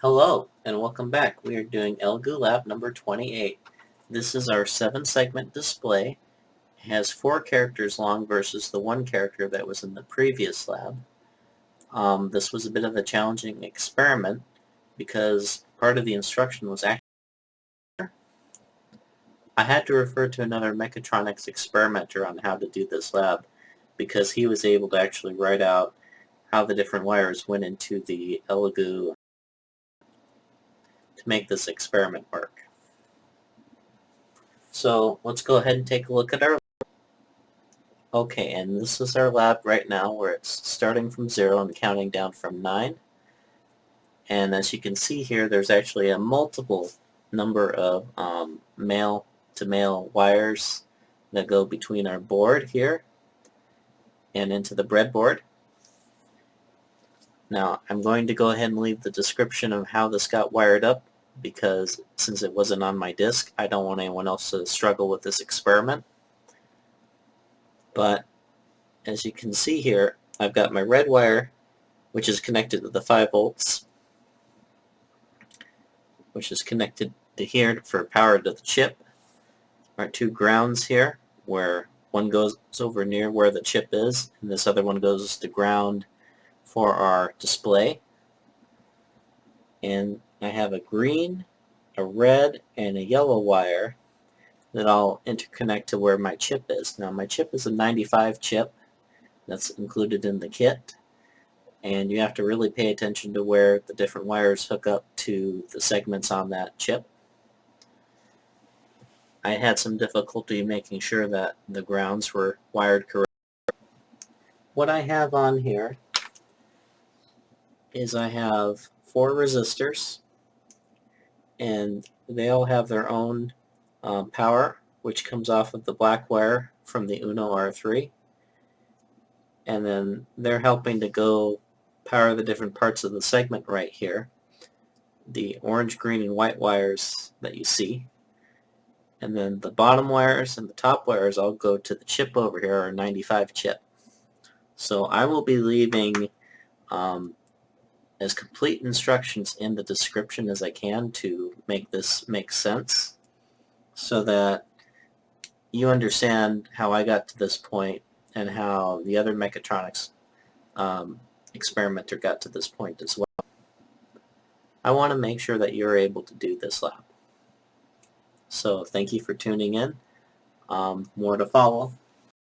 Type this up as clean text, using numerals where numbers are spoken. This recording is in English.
Hello and welcome back. We are doing Elegoo Lab number 28. This is our 7-segment display. It has 4 characters long versus the 1 character that was in the previous lab. This was a bit of a challenging experiment because part of the instruction was actually I had to refer to another mechatronics experimenter on how to do this lab because he was able to actually write out how the different wires went into the Elegoo to make this experiment work. So let's go ahead and take a look at our lab. Okay, and this is our lab right now where it's starting from 0 and counting down from 9. And as you can see here, there's actually a multiple number of male-to-male wires that go between our board here and into the breadboard. Now, I'm going to go ahead and leave the description of how this got wired up because since it wasn't on my disk, I don't want anyone else to struggle with this experiment. But as you can see here, I've got my red wire, which is connected to the 5 volts, which is connected to here for power to the chip. Our 2 grounds here, where one goes over near where the chip is, and this other one goes to ground for our display. And I have a green, a red, and a yellow wire that I'll interconnect to where my chip is. Now my chip is a 95 chip that's included in the kit, and you have to really pay attention to where the different wires hook up to the segments on that chip. I had some difficulty making sure that the grounds were wired correctly. What I have on here is I have 4 resistors, and they all have their own power, which comes off of the black wire from the Uno R3, and then they're helping to go power the different parts of the segment right here, the orange, green, and white wires that you see, and then the bottom wires and the top wires all go to the chip over here, our 95 chip. So I will be leaving as complete instructions in the description as I can to make this make sense so that you understand how I got to this point and how the other mechatronics experimenter got to this point as well. I want to make sure that you're able to do this lab. So thank you for tuning in. More to follow.